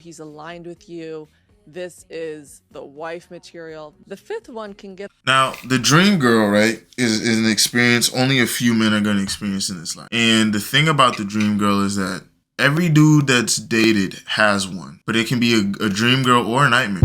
He's aligned with you. This is the wife material. The fifth one can get. Now, the dream girl, right, is an experience only a few men are going to experience in this life. And the thing about the dream girl is that every dude that's dated has one, but it can be a dream girl or a nightmare.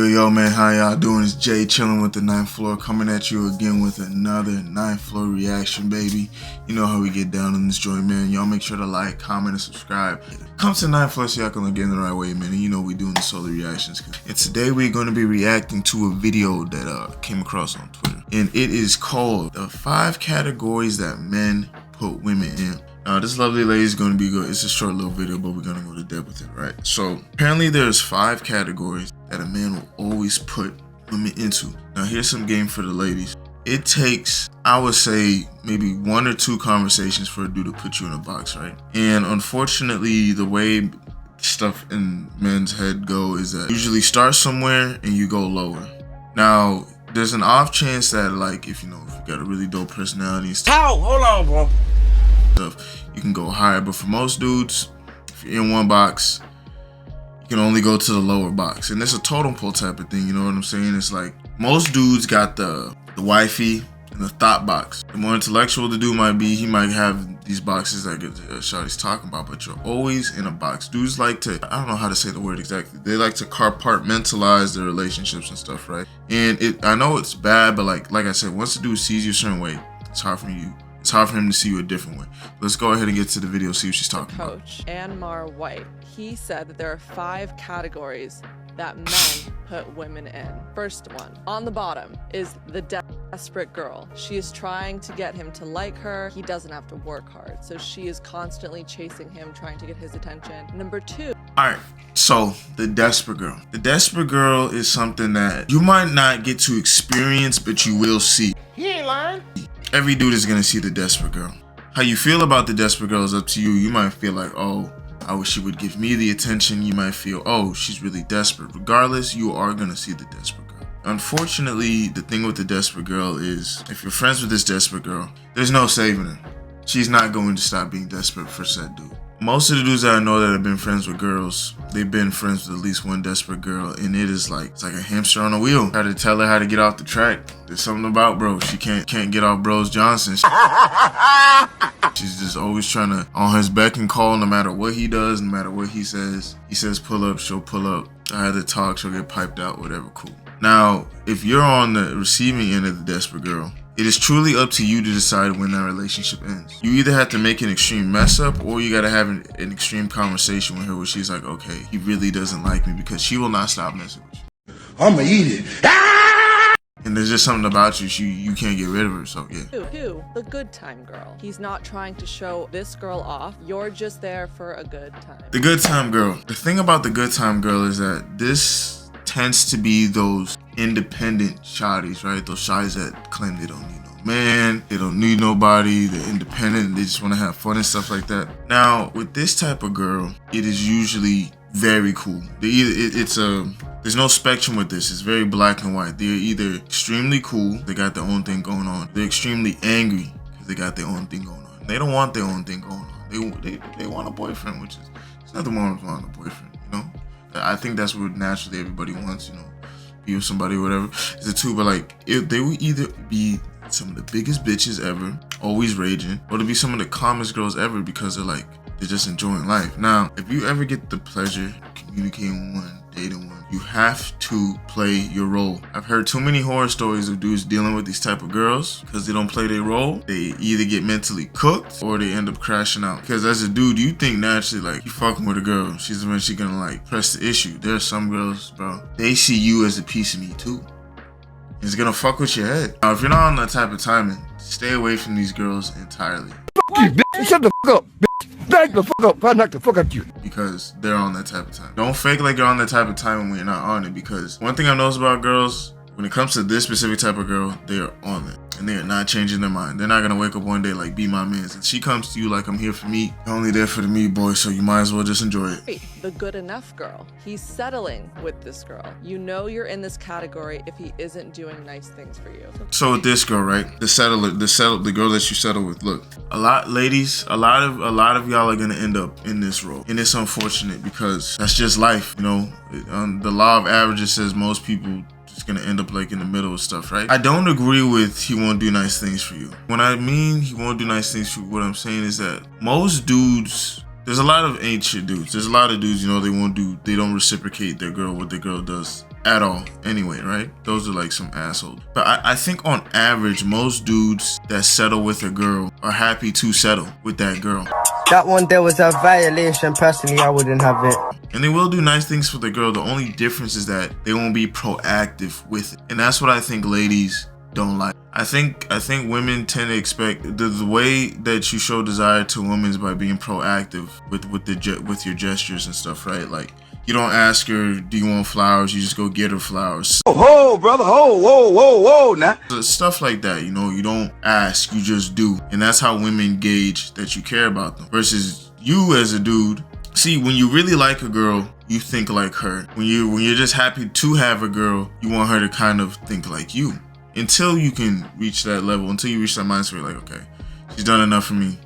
Yo, man, how y'all doing? It's Jay chilling with the 9th floor, coming at you again with another 9th floor reaction, baby. You know how we get down in this joint, man. Y'all make sure to like, comment, and subscribe. Come to 9th floor so y'all can get in the right way, man. And you know we doing the solo reactions. And today we're going to be reacting to a video that came across on Twitter. And it is called The 5 Categories That Men Put Women In. Now, this lovely lady is going to be good. It's a short little video, but we're going to go to depth with it, right? So, apparently there's 5 categories that a man will always put women into. Now, here's some game for the ladies. It takes, I would say, maybe 1 or 2 conversations for a dude to put you in a box, right? And unfortunately, the way stuff in men's head go is that you usually start somewhere and you go lower. Now, there's an off chance that, like, if you got a really dope personality and stuff. How? Hold on, bro. You can go higher, but for most dudes, if you're in one box, you can only go to the lower box, and it's a totem pole type of thing. You know what I'm saying? It's like most dudes got the wifey and the thought box. The more intellectual the dude might be, he might have these boxes that Shawty's talking about, but you're always in a box. Dudes like to, I don't know how to say the word exactly, they like to compartmentalize their relationships and stuff, right? And I know it's bad, but like I said, once the dude sees you a certain way, it's hard for him to see you a different way. Let's go ahead and get to the video, see what she's talking about. Coach Anmar White, he said that there are 5 categories that men put women in. First one, on the bottom, is the desperate girl. She is trying to get him to like her. He doesn't have to work hard, so she is constantly chasing him, trying to get his attention. Number 2. Alright, so the desperate girl. The desperate girl is something that you might not get to experience, but you will see. He ain't lying. Every dude is gonna see the desperate girl. How you feel about the desperate girl is up to you. You might feel like, oh, I wish she would give me the attention. You might feel, oh, she's really desperate. Regardless, you are gonna see the desperate girl. Unfortunately, the thing with the desperate girl is, if you're friends with this desperate girl, there's no saving her. She's not going to stop being desperate for said dude. Most of the dudes that I know that have been friends with girls, they've been friends with at least one desperate girl, and it's like a hamster on a wheel. Try to tell her how to get off the track. There's something about bro. She can't get off Bros Johnson. She's just always trying to on his beck and call, no matter what he does, no matter what he says. He says pull up, she'll pull up. I had to talk, she'll get piped out, whatever, cool. Now, if you're on the receiving end of the desperate girl, it is truly up to you to decide when that relationship ends. You either have to make an extreme mess up, or you gotta have an extreme conversation with her where she's like, okay, he really doesn't like me, because she will not stop messing with you. I'ma eat it. And there's just something about you, you can't get rid of her, so yeah. 2, the good time girl. He's not trying to show this girl off. You're just there for a good time. The good time girl. The thing about the good time girl is that this tends to be those independent shawties, right? Those shawties that claim they don't need no man, they don't need nobody, they're independent, they just want to have fun and stuff like that. Now, with this type of girl, it is usually very cool. There's no spectrum with this. It's very black and white. They're either extremely cool, they got their own thing going on. They're extremely angry because they got their own thing going on. They don't want their own thing going on. They want a boyfriend, which is, there's nothing wrong with wanting a boyfriend, you know? I think that's what naturally everybody wants, you know, be with somebody or whatever. It's a 2, but like, they would either be some of the biggest bitches ever, always raging, or to be some of the calmest girls ever because they're just enjoying life. Now, if you ever get the pleasure of communicating with one, dating one, you have to play your role. I've heard too many horror stories of dudes dealing with these type of girls because they don't play their role. They either get mentally cooked or they end up crashing out. Because as a dude, you think naturally, like, you fucking with a girl, she's eventually gonna like press the issue. There are some girls, bro, they see you as a piece of me too. It's gonna fuck with your head. Now, if you're not on that type of timing, stay away from these girls entirely. Fuck you, bitch. Shut the fuck up, bitch. Back the fuck up. If I knock the fuck out you. Because they're on that type of time. Don't fake like you're on that type of time when you're not on it, because one thing I've noticed about girls, when it comes to this specific type of girl, they are on it. And they are not changing their mind. They're not gonna wake up one day like, be my man. And she comes to you like, I'm here for me. You're only there for the meat, boy, so you might as well just enjoy it. The good enough girl. He's settling with this girl. You know you're in this category if he isn't doing nice things for you. So with this girl, right? The girl that you settle with. Look, a lot of y'all are gonna end up in this role. And it's unfortunate because that's just life, you know? The law of averages says most people just gonna end up like in the middle of stuff, right? I don't agree with he won't do nice things for you. When I mean he won't do nice things for you, what I'm saying is that most dudes, there's a lot of ain't shit dudes. There's a lot of dudes, you know, they don't reciprocate their girl what their girl does at all anyway, right? Those are like some assholes. But I think on average, most dudes that settle with a girl are happy to settle with that girl. That one there was a violation. Personally, I wouldn't have it. And they will do nice things for the girl. The only difference is that they won't be proactive with it. And that's what I think ladies don't like. I think women tend to expect the way that you show desire to women is by being proactive with your gestures and stuff, right? Like, you don't ask her, do you want flowers? You just go get her flowers. Oh, brother. Whoa, now. Stuff like that, you know, you don't ask, you just do. And that's how women gauge that you care about them. Versus you as a dude, see, when you really like a girl, you think like her. When you're just happy to have a girl, you want her to kind of think like you. Until you can reach that level, until you reach that mindset where you're like, okay, she's done enough for me.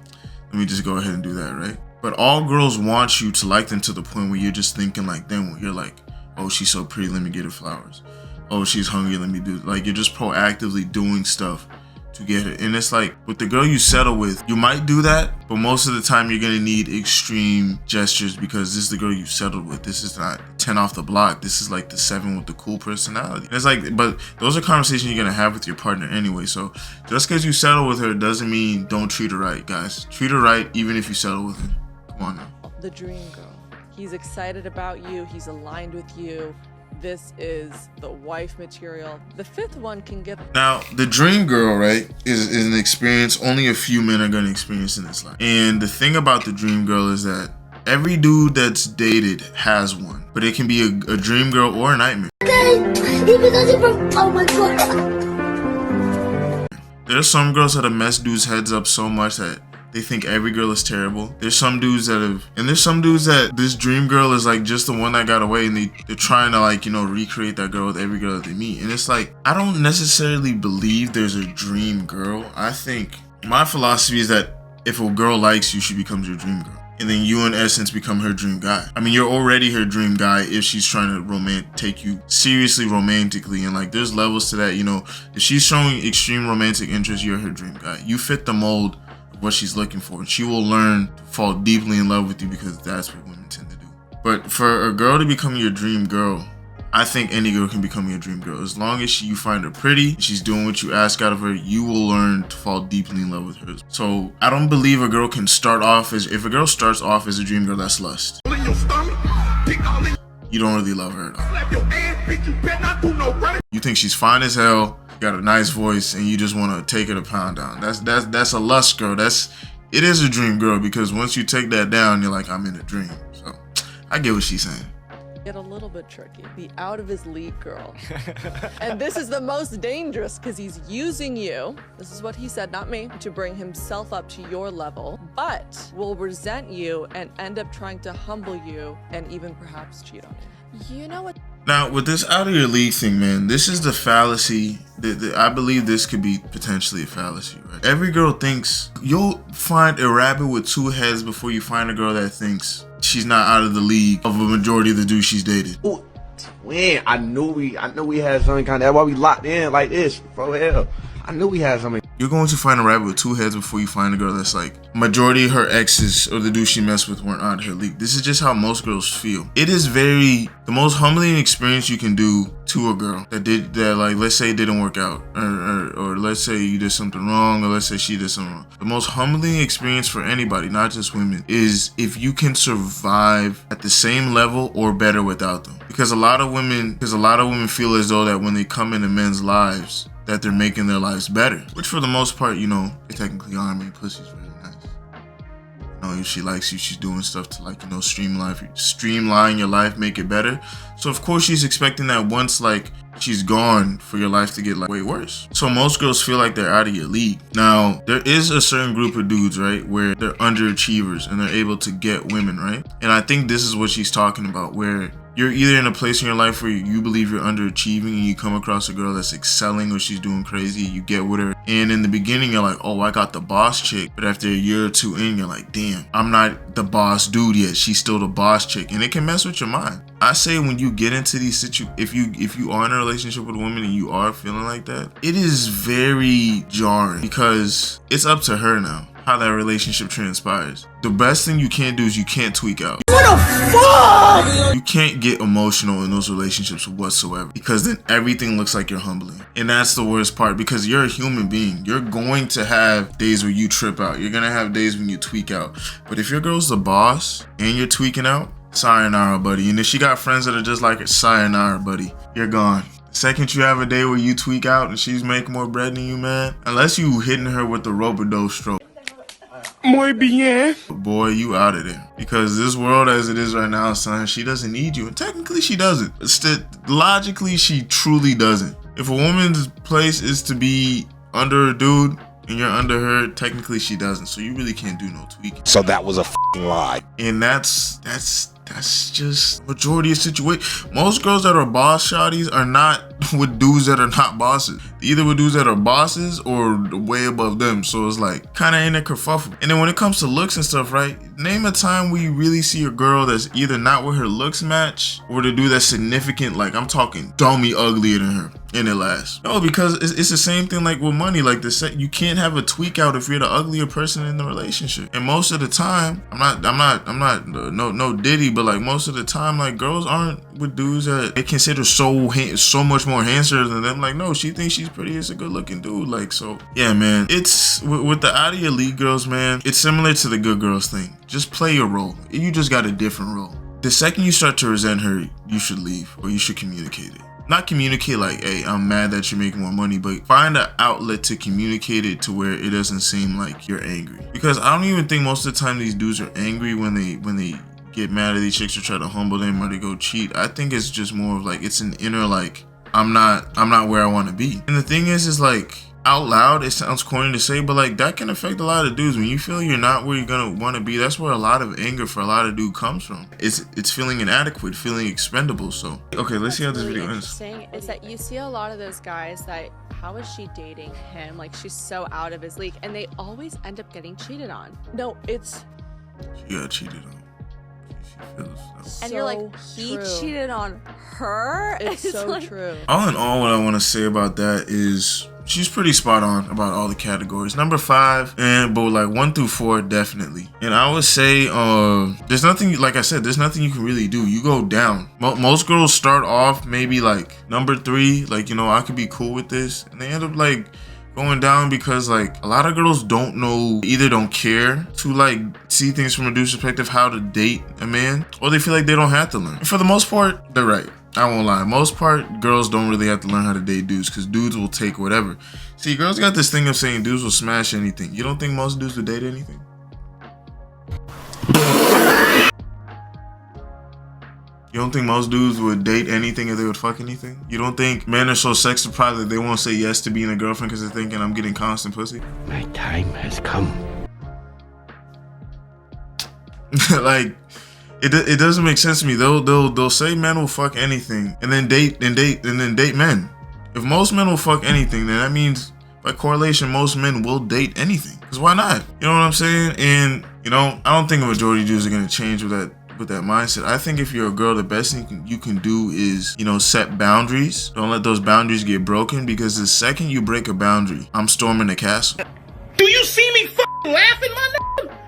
Let me just go ahead and do that, right? But all girls want you to like them to the point where you're just thinking like them, where you're like, oh, she's so pretty, let me get her flowers. Oh, she's hungry, let me do it. Like, you're just proactively doing stuff to get her. And it's like, with the girl you settle with, you might do that, but most of the time you're gonna need extreme gestures because this is the girl you settled with. This is not 10 off the block. This is like the 7 with the cool personality. And it's like, but those are conversations you're gonna have with your partner anyway. So just because you settle with her doesn't mean don't treat her right, guys. Treat her right even if you settle with her. Come on now. The dream girl. He's excited about you. He's aligned with you. This is the wife material. The fifth one can get... Now, the dream girl, right, is an experience only a few men are going to experience in this life. And the thing about the dream girl is that every dude that's dated has one. But it can be a dream girl or a nightmare. Oh my God. There's some girls that have messed dudes' heads up so much that they think every girl is terrible. There's some dudes that this dream girl is like just the one that got away, and they're trying to, like, you know, recreate that girl with every girl that they meet. And it's like, I don't necessarily believe there's a dream girl. I think my philosophy is that if a girl likes you, she becomes your dream girl. And then you, in essence, become her dream guy. I mean, you're already her dream guy if she's trying to take you seriously romantically. And like, there's levels to that, you know. If she's showing extreme romantic interest, you're her dream guy. You fit the mold what she's looking for, and she will learn to fall deeply in love with you because that's what women tend to do. But for a girl to become your dream girl, I think any girl can become your dream girl. As long as you find her pretty, she's doing what you ask out of her, you will learn to fall deeply in love with her. So I don't believe a girl can start off as, if a girl starts off as a dream girl, that's lust. You don't really love her at all. You think she's fine as hell, got a nice voice, and you just want to take her to pound down. That's a lust girl. It is a dream girl, because once you take that down, you're like, I'm in a dream. So I get what she's saying. Get a little bit tricky. The out of his league girl. And this is the most dangerous because he's using you, this is what he said, not me, to bring himself up to your level, but will resent you and end up trying to humble you and even perhaps cheat on you. You know what? Now, with this out of your league thing, man, this is the fallacy. I believe this could be potentially a fallacy, right? Every girl thinks you'll find a rabbit with two heads before you find a girl that thinks she's not out of the league of a majority of the dudes she's dated. Ooh, twin, I knew we had something kind of, that's why we locked in like this, for hell. I knew we had something. You're going to find a rabbit with two heads before you find a girl that's like, majority of her exes or the dudes she messed with weren't out of her league. This is just how most girls feel. It is the most humbling experience you can do to a girl that like, let's say it didn't work out, or let's say you did something wrong, or let's say she did something wrong. The most humbling experience for anybody, not just women, is if you can survive at the same level or better without them. Because a lot of women feel as though that when they come into men's lives, that they're making their lives better, which for the most part, you know, they technically are. I mean, pussy's really nice. You know, if she likes you, she's doing stuff to like, you know, streamline your life, make it better. So of course she's expecting that once like she's gone for your life to get like way worse. So most girls feel like they're out of your league. Now, there is a certain group of dudes, right, where they're underachievers and they're able to get women, right? And I think this is what she's talking about, where you're either in a place in your life where you believe you're underachieving and you come across a girl that's excelling or she's doing crazy, you get with her. And in the beginning, you're like, oh, I got the boss chick. But after a year or two in, you're like, damn, I'm not the boss dude yet. She's still the boss chick. And it can mess with your mind. I say when you get into these situations, if you are in a relationship with a woman and you are feeling like that, it is very jarring because it's up to her now how that relationship transpires. The best thing you can't do is you can't tweak out. What the fuck? You can't get emotional in those relationships whatsoever because then everything looks like you're humbling. And that's the worst part because you're a human being. You're going to have days where you trip out. You're gonna have days when you tweak out. But if your girl's the boss and you're tweaking out, sayonara, buddy. And if she got friends that are just like her, sayonara, buddy. You're gone. The second you have a day where you tweak out and she's making more bread than you, man, unless you hitting her with the rope-a-dope stroke, muy bien, boy, you out of there. Because this world as it is right now, son, she doesn't need you. And technically she doesn't. Logically, she truly doesn't. If a woman's place is to be under a dude and you're under her, technically she doesn't. So you really can't do no tweaking. So that was a f***ing lie. And that's just majority of situation. Most girls that are boss shawties are not with dudes that are not bosses. Either with dudes that are bosses or way above them. So it's like kind of in a kerfuffle. And then when it comes to looks and stuff, right? Name a time where you really see a girl that's either not with her looks match or the dude that's significant, like I'm talking dummy uglier than her, and it lasts. No, because it's the same thing like with money. Like you can't have a tweak out if you're the uglier person in the relationship. And most of the time, I'm not no Diddy, but like most of the time, like girls aren't with dudes that they consider so much more handsomer than them. Like no, she thinks she's pretty. It's a good looking dude. Like so, yeah, man. It's with the out of your league girls, man. It's similar to the good girls thing. Just play your role. You just got a different role. The second you start to resent her, you should leave or you should communicate it. Not communicate like, hey, I'm mad that you're making more money, but find an outlet to communicate it to where it doesn't seem like you're angry. Because I don't even think most of the time these dudes are angry when they get mad at these chicks or try to humble them or they go cheat. I think it's just more of like, it's an inner like, I'm not where I want to be. And the thing is like, out loud, it sounds corny to say, but like that can affect a lot of dudes. When you feel you're not where you're gonna want to be, that's where a lot of anger for a lot of dude comes from. It's feeling inadequate, feeling expendable. So okay, let's see how this video ends. Interesting is that you see a lot of those guys that, how is she dating him? Like she's so out of his league, and they always end up getting cheated on. No, it's she got cheated on. She feels so. And you're like, he cheated on her? It's so like, true. All in all, what I want to say about that is she's pretty spot on about all the categories. Number 5, but like 1 through 4, definitely. And I would say, there's nothing, like I said, there's nothing you can really do. You go down. Most girls start off maybe like number 3, like, you know, I could be cool with this. And they end up like going down because like a lot of girls don't know, either don't care to like see things from a dude's perspective, how to date a man, or they feel like they don't have to learn. And for the most part, they're right. I won't lie. Most part, girls don't really have to learn how to date dudes because dudes will take whatever. See, girls got this thing of saying dudes will smash anything. You don't think most dudes would date anything? You don't think most dudes would date anything if they would fuck anything? You don't think men are so sex deprived that they won't say yes to being a girlfriend because they're thinking I'm getting constant pussy? My time has come. Like, it doesn't make sense to me. They'll say men will fuck anything and then date men. If most men will fuck anything, then that means by correlation most men will date anything. Because why not? You know what I'm saying? And you know, I don't think a majority of dudes are gonna change with that mindset. I think if you're a girl, the best thing you can do is, you know, set boundaries. Don't let those boundaries get broken, because the second you break a boundary, I'm storming the castle. Do you see me laughing, my nigga?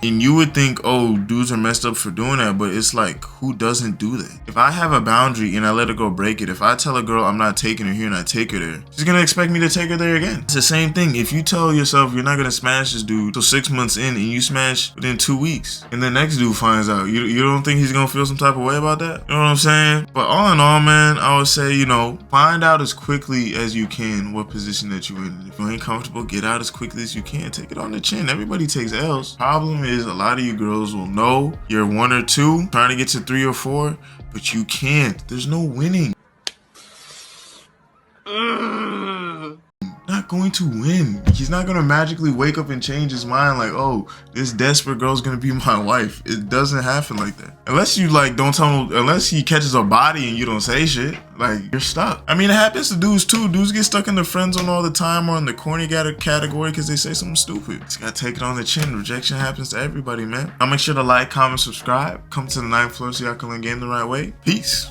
And you would think, oh, dudes are messed up for doing that, but it's like, who doesn't do that? If I have a boundary and I let a girl break it, if I tell a girl I'm not taking her here and I take her there, she's gonna expect me to take her there again. It's the same thing. If you tell yourself you're not gonna smash this dude till 6 months in and you smash within 2 weeks, and the next dude finds out, you don't think he's gonna feel some type of way about that? You know what I'm saying? But all in all, man, I would say, you know, find out as quickly as you can what position that you're in. If you ain't comfortable, get out as quickly as you can. Take it on the chin. Everybody takes L's. Problem is a lot of you girls will know you're 1 or 2, trying to get to 3 or 4, but you can't. There's no winning. Not going to win. He's not gonna magically wake up and change his mind like, oh, this desperate girl's gonna be my wife. It doesn't happen like that. Unless you like don't tell him, unless he catches a body and you don't say shit, like you're stuck. I mean, it happens to dudes too. Dudes get stuck in the friend zone all the time or in the corny category because they say something stupid. Just gotta take it on the chin. Rejection happens to everybody, man. I'll make sure to like, comment, subscribe. Come to the 9th floor so y'all can learn game the right way. Peace.